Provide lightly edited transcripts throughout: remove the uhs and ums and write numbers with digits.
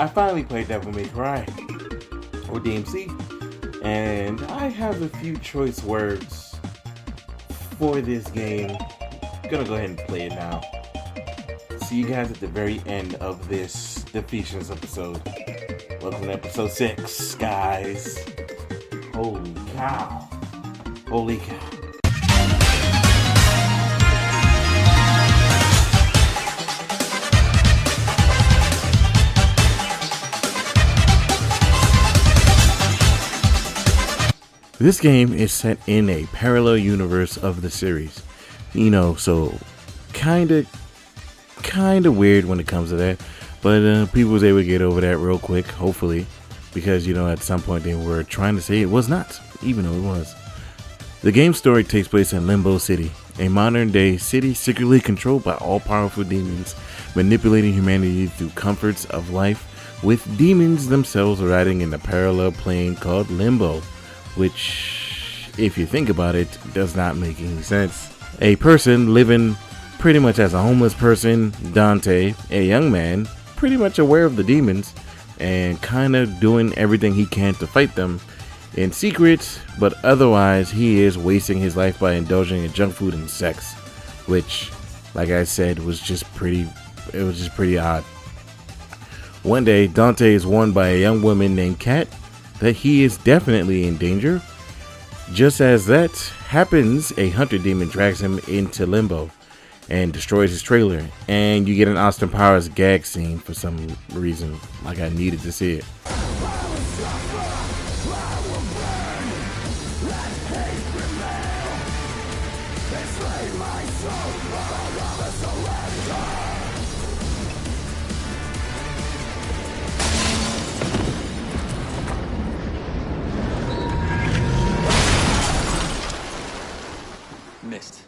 I finally played Devil May Cry, or DmC, and I have a few choice words for this game. I'm gonna go ahead and play it now. See you guys at the very end of this Defeationist episode. Welcome to episode 6, guys. Holy cow. Holy cow. This game is set in a parallel universe of the series. You know, so kinda weird when it comes to that. But people was able to get over that real quick, hopefully. Because, you know, at some point they were trying to say it was not, even though it was. The game's story takes place in Limbo City, a modern-day city secretly controlled by all-powerful demons, manipulating humanity through comforts of life, with demons themselves riding in a parallel plane called Limbo. Which, if you think about it, does not make any sense. A person living pretty much as a homeless person, Dante, a young man, pretty much aware of the demons, and kind of doing everything he can to fight them in secret, but otherwise he is wasting his life by indulging in junk food and sex, which, like I said, was just pretty odd. One day, Dante is warned by a young woman named Kat that he is definitely in danger. Just as that happens, a hunter demon drags him into Limbo and destroys his trailer, and you get an Austin Powers gag scene for some reason, like I needed to see it. Missed.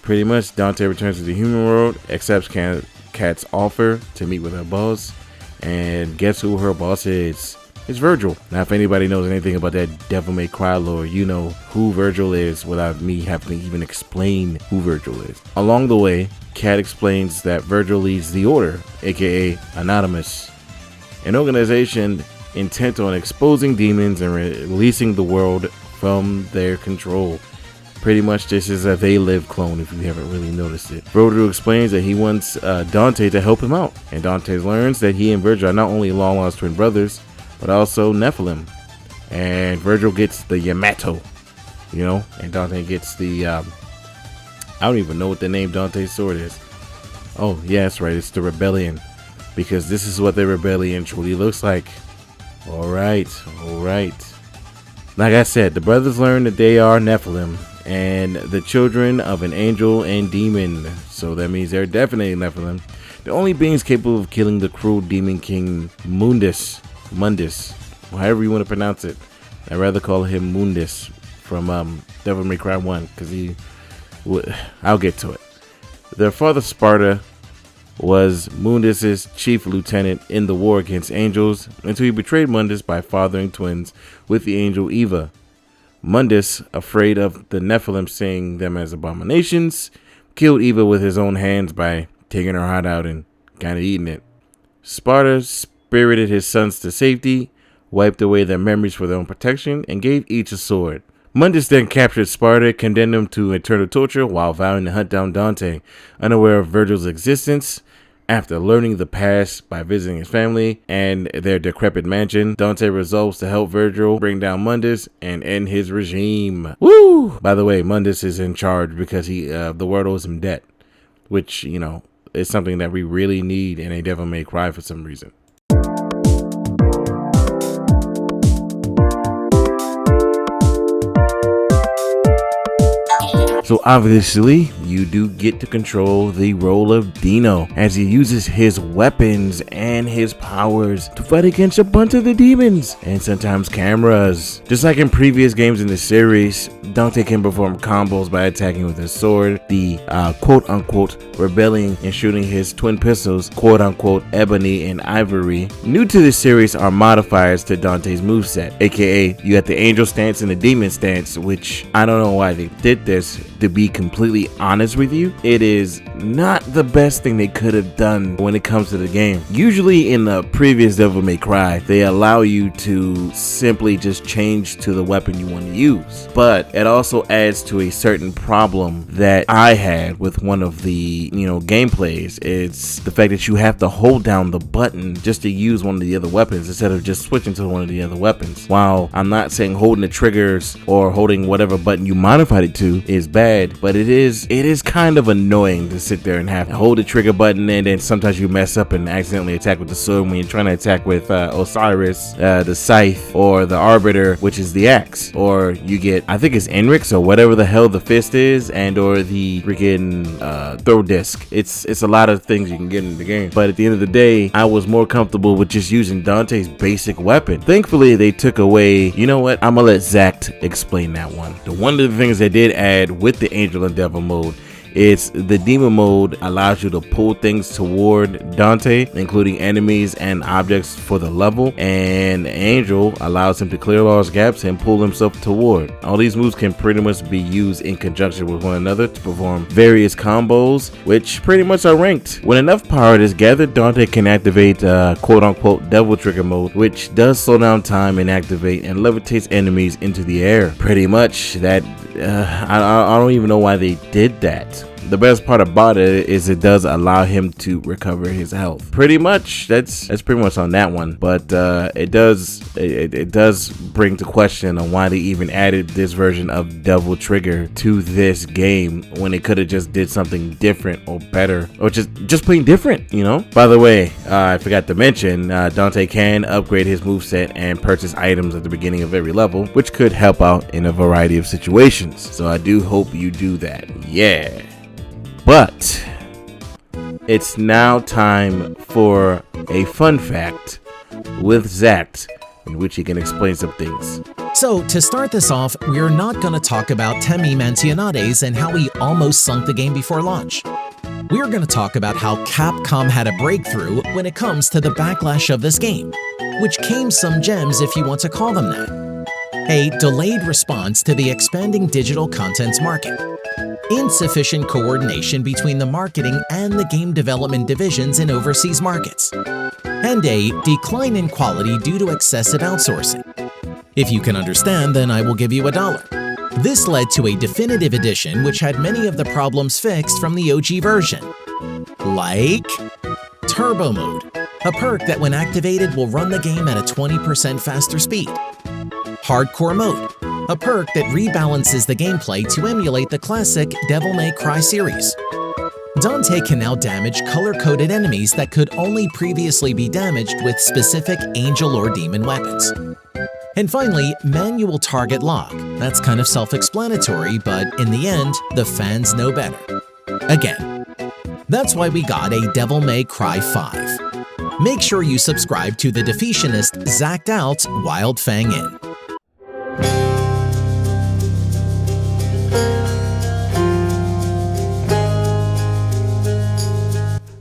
Pretty much, Dante returns to the human world, accepts Kat's offer to meet with her boss, and guess who her boss is? It's Virgil. Now, if anybody knows anything about that Devil May Cry lore, you know who Virgil is without me having to even explain who Virgil is. Along the way, Kat explains that Virgil leads the Order, aka Anonymous, an organization intent on exposing demons and releasing the world from their control. Pretty much this is a They Live clone if you haven't really noticed it. Virgil explains that he wants Dante to help him out, and Dante learns that he and Virgil are not only long lost twin brothers, but also Nephilim. And Virgil gets the Yamato, you know, and Dante gets the, I don't even know what the name Dante's sword is. Oh, yeah, that's right, it's the Rebellion, because this is what the Rebellion truly looks like. Alright. Like I said, the brothers learn that they are Nephilim, and the children of an angel and demon, so that means they're definitely Nephilim. The only beings capable of killing the cruel demon king Mundus, however you want to pronounce it. I'd rather call him Mundus from Devil May Cry 1, because I'll get to it. Their father Sparta was Mundus's chief lieutenant in the war against angels, until he betrayed Mundus by fathering twins with the angel Eva. Mundus, afraid of the Nephilim seeing them as abominations, killed Eva with his own hands by taking her heart out and kind of eating it. Sparta spirited his sons to safety, wiped away their memories for their own protection, and gave each a sword. Mundus then captured Sparta, condemned him to eternal torture while vowing to hunt down Dante, unaware of Virgil's existence. After learning the past by visiting his family and their decrepit mansion, Dante resolves to help Virgil bring down Mundus and end his regime. Woo! By the way, Mundus is in charge because the world owes him debt, which, you know, is something that we really need in a Devil May Cry for some reason. So obviously, you do get to control the role of Dino as he uses his weapons and his powers to fight against a bunch of the demons and sometimes cameras. Just like in previous games in the series, Dante can perform combos by attacking with his sword, the quote-unquote rebelling and shooting his twin pistols, quote-unquote ebony and ivory. New to this series are modifiers to Dante's moveset, aka you got the angel stance and the demon stance, which I don't know why they did this. To be completely honest with you, it is not the best thing they could have done when it comes to the game. Usually in the previous Devil May Cry, they allow you to simply just change to the weapon you want to use, but it also adds to a certain problem that I had with one of the gameplays. It's the fact that you have to hold down the button just to use one of the other weapons instead of just switching to one of the other weapons. While I'm not saying holding the triggers or holding whatever button you modified it to is bad, but it is kind of annoying to sit there and have to hold the trigger button, and then sometimes you mess up and accidentally attack with the sword when you're trying to attack with Osiris, the scythe, or the arbiter, which is the axe, or you get, I think it's Enrix or whatever the hell the fist is, and or the freaking throw disc. It's a lot of things you can get in the game, but at the end of the day, I was more comfortable with just using Dante's basic weapon. Thankfully, they took away, you know what, I'm gonna let Zach explain that one. One of the things they did add with the Angel and Devil mode, it's the demon mode allows you to pull things toward Dante, including enemies and objects for the level, and Angel allows him to clear large gaps and pull himself toward. All these moves can pretty much be used in conjunction with one another to perform various combos, which pretty much are ranked. When enough power is gathered, Dante can activate quote-unquote Devil Trigger mode, which does slow down time and activate and levitates enemies into the air. Pretty much that I don't even know why they did that. The best part about it is it does allow him to recover his health. Pretty much, that's pretty much on that one. But it does bring to question on why they even added this version of Devil Trigger to this game when it could have just did something different or better, or just plain different, you know? By the way, I forgot to mention, Dante can upgrade his moveset and purchase items at the beginning of every level, which could help out in a variety of situations. So I do hope you do that. Yeah. But it's now time for a fun fact with Zach, in which he can explain some things. So, to start this off, we're not going to talk about Temi Mantionades and how he almost sunk the game before launch. We're going to talk about how Capcom had a breakthrough when it comes to the backlash of this game, which came some gems if you want to call them that. A delayed response to the expanding digital contents market. Insufficient coordination between the marketing and the game development divisions in overseas markets, and a decline in quality due to excessive outsourcing. If you can understand, then I will give you $1. This led to a definitive edition which had many of the problems fixed from the OG version, like Turbo Mode, a perk that when activated will run the game at a 20% faster speed. Hardcore Mode, a perk that rebalances the gameplay to emulate the classic Devil May Cry series. Dante can now damage color-coded enemies that could only previously be damaged with specific angel or demon weapons. And finally, manual target lock. That's kind of self-explanatory, but in the end, the fans know better. Again, that's why we got a Devil May Cry 5. Make sure you subscribe to the Defeationist Zacked Out Wild Fang In.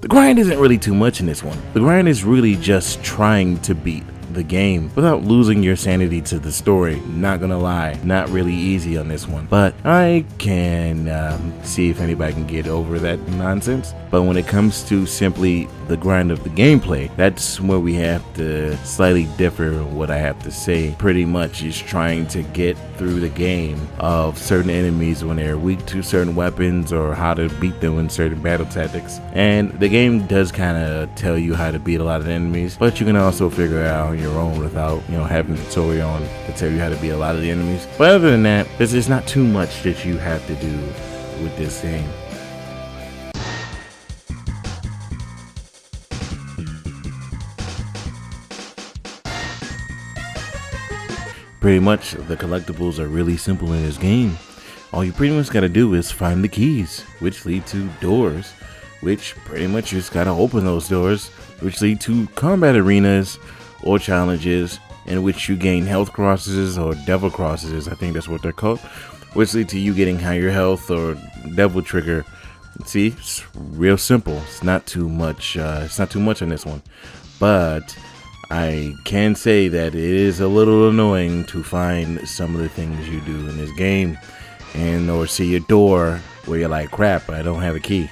The grind isn't really too much in this one. The grind is really just trying to beat the game without losing your sanity to the story. Not gonna lie, not really easy on this one, but I can see if anybody can get over that nonsense. But when it comes to simply the grind of the gameplay, that's where we have to slightly differ what I have to say. Pretty much is trying to get through the game of certain enemies when they're weak to certain weapons or how to beat them in certain battle tactics. And the game does kind of tell you how to beat a lot of enemies, but you can also figure it out on your own without, having a tutorial on to tell you how to beat a lot of the enemies. But other than that, there's just not too much that you have to do with this game. Pretty much, the collectibles are really simple in this game. All you pretty much gotta do is find the keys, which lead to doors, which pretty much you just gotta open those doors, which lead to combat arenas or challenges in which you gain health crosses or devil crosses, I think that's what they're called, which lead to you getting higher health or devil trigger. See, it's real simple. It's not too much. It's not too much on this one, but I can say that it is a little annoying to find some of the things you do in this game, and or see a door where you're like, crap, I don't have a key.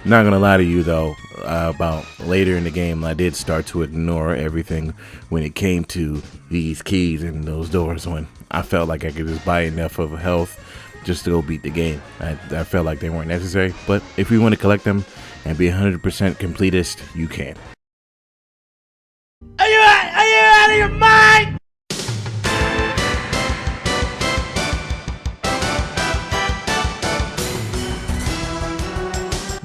Not gonna lie to you though, about later in the game, I did start to ignore everything when it came to these keys and those doors, when I felt like I could just buy enough of health just to go beat the game. I felt like they weren't necessary, but if you want to collect them and be 100% completist, you can. Are you out of your mind?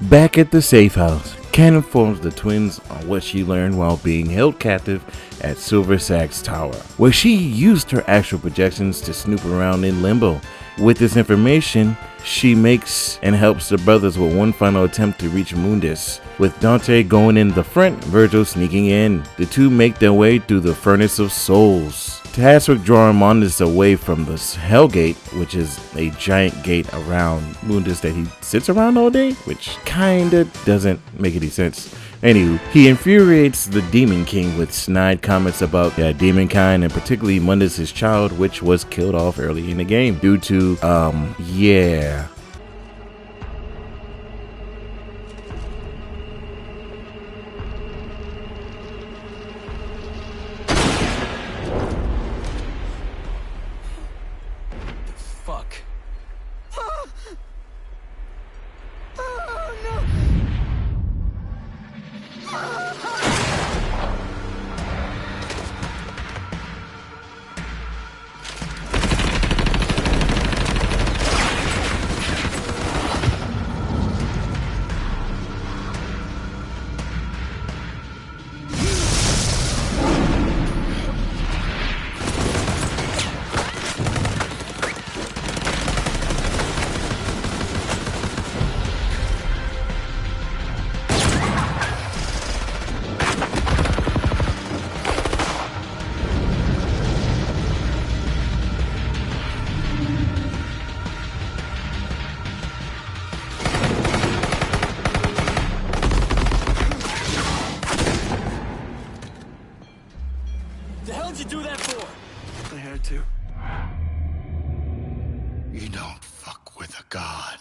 Back at the safe house, Ken informs the twins on what she learned while being held captive at Silver Sacks Tower, where she used her astral projections to snoop around in limbo. With this information, she makes and helps the brothers with one final attempt to reach Mundus, with Dante going in the front, Virgil sneaking in. The two make their way through the Furnace of Souls, tasked with drawing Mundus away from the Hellgate, which is a giant gate around Mundus that he sits around all day, which kinda doesn't make any sense. Anywho, he infuriates the Demon King with snide comments about demonkind, and particularly Mundus, his child, which was killed off early in the game due to, yeah. Fuck. The hell did you do that for? I had to. You don't fuck with a god.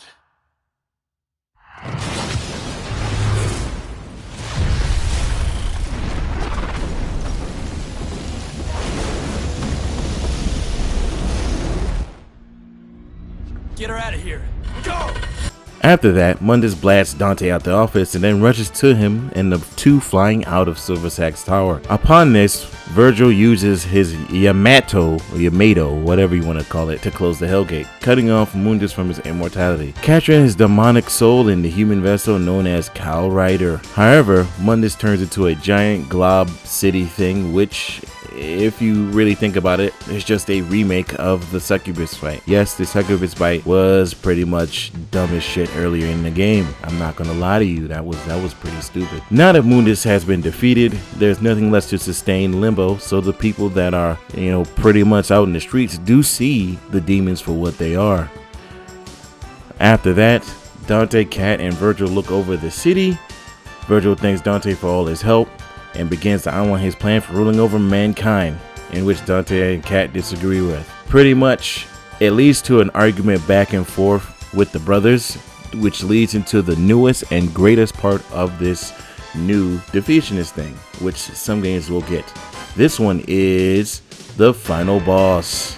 Get her out of here. Go! After that, Mundus blasts Dante out the office and then rushes to him, and the two flying out of Silver Sacks Tower. Upon this, Virgil uses his Yamato, whatever you want to call it, to close the Hellgate, cutting off Mundus from his immortality, capturing his demonic soul in the human vessel known as Kyle Rider. However, Mundus turns into a giant glob city thing, which, if you really think about it, it's just a remake of the Succubus fight. Yes, the Succubus fight was pretty much dumb as shit earlier in the game. I'm not gonna lie to you, that was pretty stupid. Now that Mundus has been defeated, there's nothing less to sustain Limbo, so the people that are, pretty much out in the streets do see the demons for what they are. After that, Dante, Cat, and Virgil look over the city. Virgil thanks Dante for all his help and begins to outline his plan for ruling over mankind, in which Dante and Cat disagree with. Pretty much, it leads to an argument back and forth with the brothers, which leads into the newest and greatest part of this new Defeationist thing, which some games will get. This one is the final boss.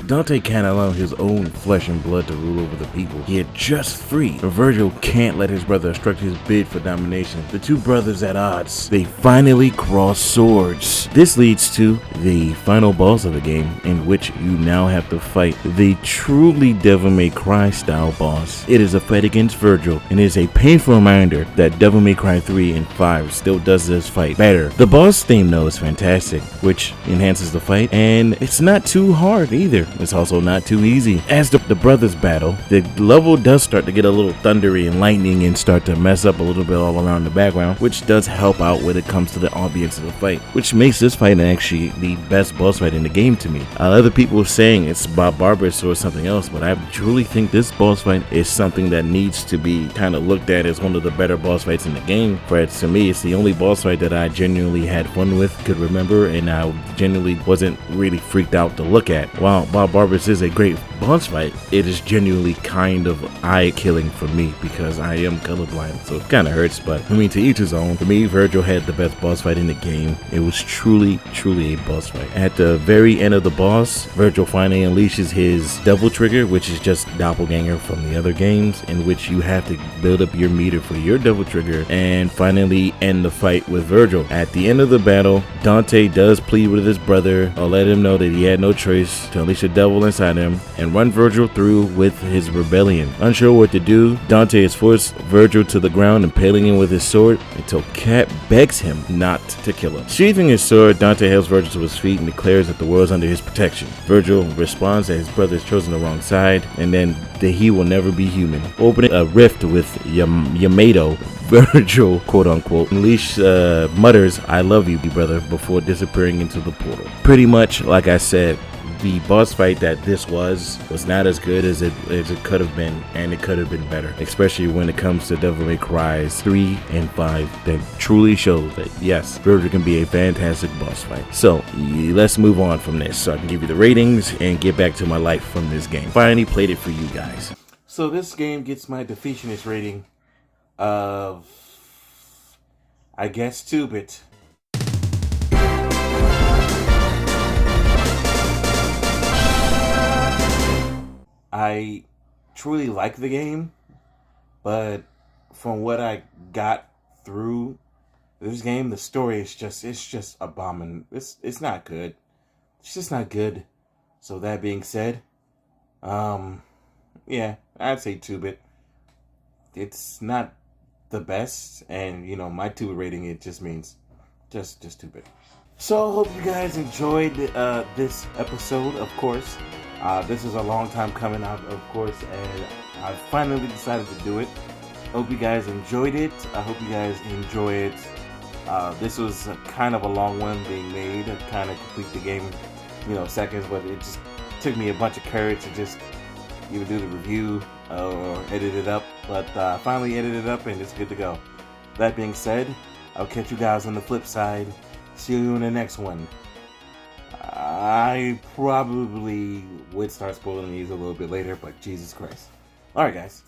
Dante can't allow his own flesh and blood to rule over the people he had just freed. But Virgil can't let his brother obstruct his bid for domination. The two brothers at odds, they finally cross swords. This leads to the final boss of the game, in which you now have to fight the truly Devil May Cry style boss. It is a fight against Virgil, and is a painful reminder that Devil May Cry 3 and 5 still does this fight better. The boss theme though is fantastic, which enhances the fight, and it's not too hard either. It's also not too easy. As the brothers battle, the level does start to get a little thundery and lightning and start to mess up a little bit all around the background, which does help out when it comes to the ambience of the fight, which makes this fight actually the best boss fight in the game to me. Other people are saying it's Bob Barber's or something else, but I truly think this boss fight is something that needs to be kind of looked at as one of the better boss fights in the game. For to me, it's the only boss fight that I genuinely had fun with, could remember, and I genuinely wasn't really freaked out to look at. While Bob Barber's is a great boss fight, it is genuinely kind of eye-killing for me because I am colorblind, so it kind of hurts, but I mean, to each his own. For me, Virgil had the best boss fight in the game. It was truly a boss fight. At the very end of the boss, Virgil finally unleashes his Devil Trigger, which is just doppelganger from the other games, in which you have to build up your meter for your Devil Trigger and finally end the fight with Virgil. At the end of the battle, Dante does plead with his brother or let him know that he had no choice to unleash the devil inside him and run Virgil through with his rebellion. Unsure what to do, Dante has forced Virgil to the ground, impaling him with his sword until Cat begs him not to kill him. Sheathing his sword, Dante helps Virgil to his feet and declares that the world is under his protection. Virgil responds that his brother has chosen the wrong side and then that he will never be human. Opening a rift with Yamato, Virgil, quote unquote, mutters, "I love you, brother," before disappearing into the portal. Pretty much, like I said, the boss fight that this was not as good as it could have been, and it could have been better, especially when it comes to Devil May Cry 3 and 5. That truly shows that yes, Virgil can be a fantastic boss fight. So let's move on from this so I can give you the ratings and get back to my life from this game. Finally played it for you guys. So this game gets my Defeationist rating of, I guess, 2-bit. I truly like the game, but from what I got through this game, the story is just abominable. It's not good. It's just not good. So that being said, yeah, I'd say 2-bit. It's not the best, and you know, my 2-bit rating, it just means just 2-bit. So I hope you guys enjoyed this episode, of course. This is a long time coming out, of course, and I finally decided to do it. Hope you guys enjoyed it. I hope you guys enjoy it. This was kind of a long one being made to kind of complete the game, seconds, but it just took me a bunch of courage to just even do the review or edit it up. But I finally edited it up and it's good to go. That being said, I'll catch you guys on the flip side. See you in the next one. I probably would start spoiling these a little bit later, but Jesus Christ. Alright, guys.